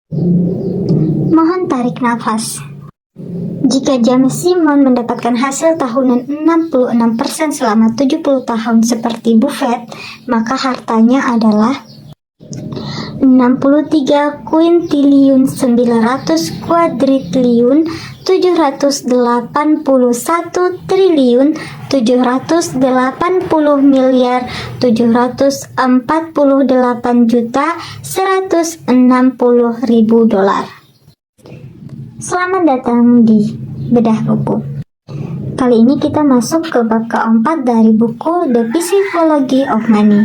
Mohon tarik nafas. Jika James Simon mendapatkan hasil tahunan 66% selama 70 tahun seperti Buffett, maka hartanya adalah 63 kuintiliun 900 kuadriliun 781 triliun 780 miliar 748 juta 160 ribu dolar. Selamat datang di Bedah Buku. Kali ini kita masuk ke bab keempat dari buku The Psychology of Money.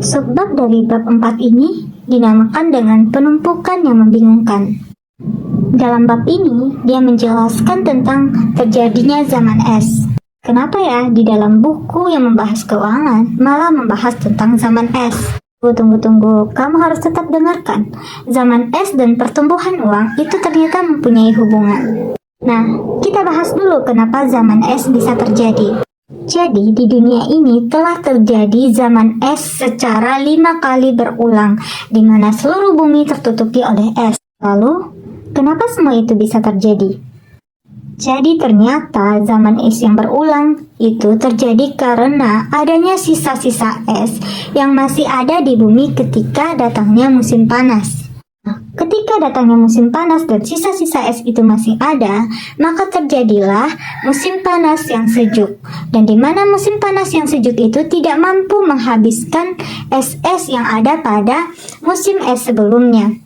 Subbab dari bab 4 ini dinamakan dengan penumpukan yang membingungkan. Dalam bab ini, dia menjelaskan tentang terjadinya zaman es. Kenapa ya di dalam buku yang membahas keuangan malah membahas tentang zaman es? Tunggu, kamu harus tetap dengarkan. Zaman es dan pertumbuhan uang itu ternyata mempunyai hubungan. Nah, kita bahas dulu kenapa zaman es bisa terjadi. Jadi, di dunia ini telah terjadi zaman es secara 5 kali berulang, di mana seluruh bumi tertutupi oleh es. Lalu, kenapa semua itu bisa terjadi? Jadi ternyata zaman es yang berulang itu terjadi karena adanya sisa-sisa es yang masih ada di bumi ketika datangnya musim panas. Ketika datangnya musim panas dan sisa-sisa es itu masih ada, maka terjadilah musim panas yang sejuk. Dan di mana musim panas yang sejuk itu tidak mampu menghabiskan es-es yang ada pada musim es sebelumnya.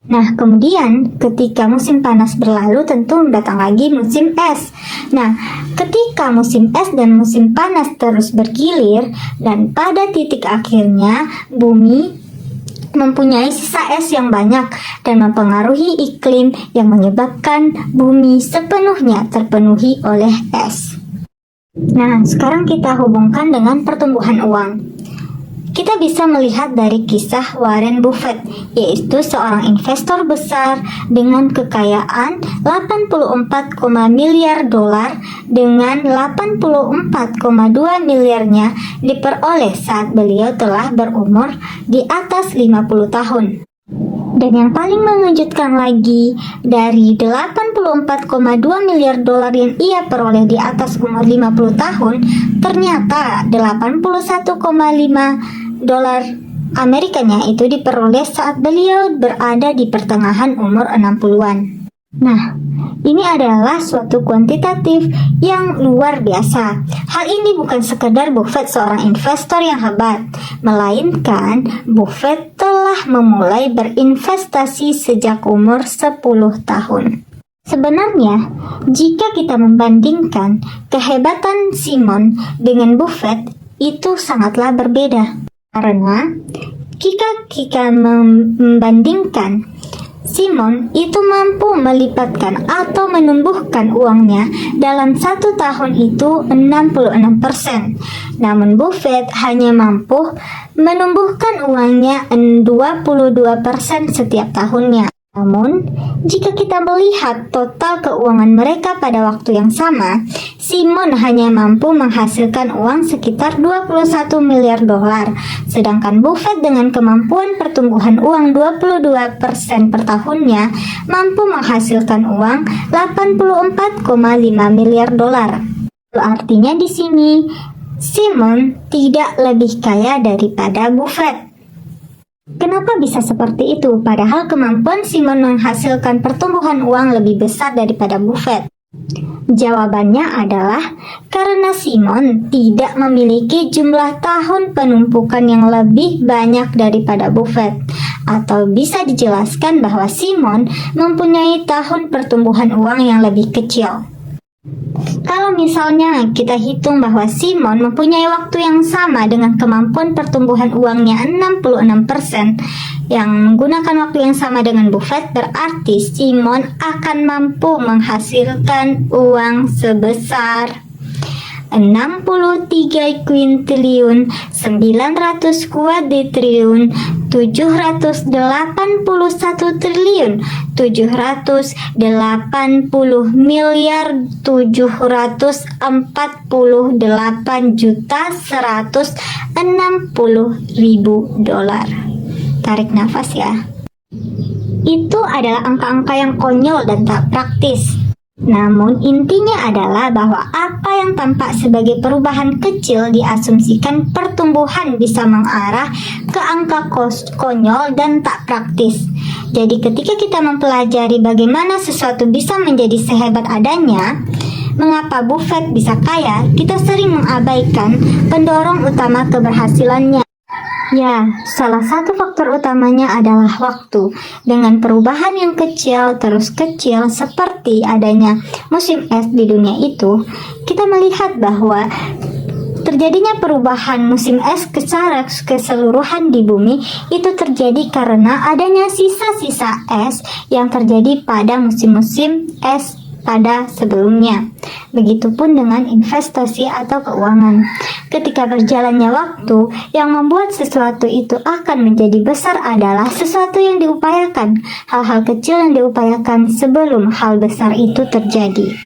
Nah, kemudian ketika musim panas berlalu tentu datang lagi musim es. Nah, ketika musim es dan musim panas terus bergilir dan pada titik akhirnya bumi mempunyai sisa es yang banyak dan mempengaruhi iklim yang menyebabkan bumi sepenuhnya terpenuhi oleh es. Nah, sekarang kita hubungkan dengan pertumbuhan uang. Kita bisa melihat dari kisah Warren Buffett, yaitu seorang investor besar dengan kekayaan 84, miliar dolar dengan 84,2 miliarnya diperoleh saat beliau telah berumur di atas 50 tahun. Dan yang paling mengejutkan lagi, dari 84,2 miliar dolar yang ia peroleh di atas umur 50 tahun, ternyata 81,5 dolar Amerikanya itu diperoleh saat beliau berada di pertengahan umur 60-an. Nah, ini adalah suatu kuantitatif yang luar biasa. Hal ini bukan sekedar Buffett seorang investor yang hebat, melainkan Buffett telah memulai berinvestasi sejak umur 10 tahun. Sebenarnya, jika kita membandingkan kehebatan Simon dengan Buffett, itu sangatlah berbeda. Karena jika kita membandingkan, Simon itu mampu melipatkan atau menumbuhkan uangnya dalam 1 tahun itu 66%. Namun Buffett hanya mampu menumbuhkan uangnya 22% setiap tahunnya. Namun, jika kita melihat total keuangan mereka pada waktu yang sama, Simon hanya mampu menghasilkan uang sekitar 21 miliar dolar, sedangkan Buffett dengan kemampuan pertumbuhan uang 22% per tahunnya mampu menghasilkan uang 84,5 miliar dolar. Artinya di sini, Simon tidak lebih kaya daripada Buffett. Kenapa bisa seperti itu? Padahal kemampuan Simon menghasilkan pertumbuhan uang lebih besar daripada Buffett. Jawabannya adalah karena Simon tidak memiliki jumlah tahun penumpukan yang lebih banyak daripada Buffett. Atau bisa dijelaskan bahwa Simon mempunyai tahun pertumbuhan uang yang lebih kecil. Kalau misalnya kita hitung bahwa Simon mempunyai waktu yang sama dengan kemampuan pertumbuhan uangnya 66% yang menggunakan waktu yang sama dengan Buffett, berarti Simon akan mampu menghasilkan uang sebesar 63 kuintiliun 900 kuadriliun 781 triliun 780 miliar 748 juta 160 ribu dolar. Tarik nafas ya. Itu adalah angka-angka yang konyol dan tak praktis. Namun intinya adalah bahwa apa yang tampak sebagai perubahan kecil diasumsikan pertumbuhan bisa mengarah ke angka konyol dan tak praktis. Jadi ketika kita mempelajari bagaimana sesuatu bisa menjadi sehebat adanya, mengapa Buffett bisa kaya, kita sering mengabaikan pendorong utama keberhasilannya. Ya, salah satu faktor utamanya adalah waktu. Dengan perubahan yang kecil terus kecil seperti adanya musim es di dunia itu, kita melihat bahwa terjadinya perubahan musim es secara keseluruhan di bumi itu terjadi karena adanya sisa-sisa es yang terjadi pada musim-musim es pada sebelumnya. Begitupun dengan investasi atau keuangan. Ketika berjalannya waktu, yang membuat sesuatu itu akan menjadi besar adalah sesuatu yang diupayakan, hal-hal kecil yang diupayakan sebelum hal besar itu terjadi.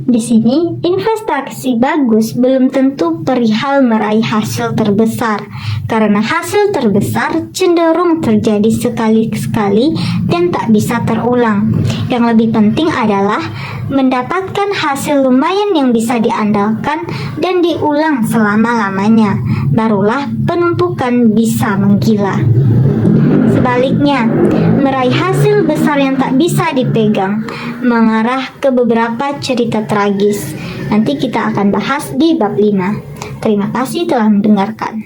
Di sini, investasi bagus belum tentu perihal meraih hasil terbesar, karena hasil terbesar cenderung terjadi sekali-sekali dan tak bisa terulang. Yang lebih penting adalah mendapatkan hasil lumayan yang bisa diandalkan dan diulang selama-lamanya. Barulah penumpukan bisa menggila. Sebaliknya, meraih hasil besar yang tak bisa dipegang mengarah ke beberapa cerita tragis. Nanti kita akan bahas di bab 5. Terima kasih telah mendengarkan.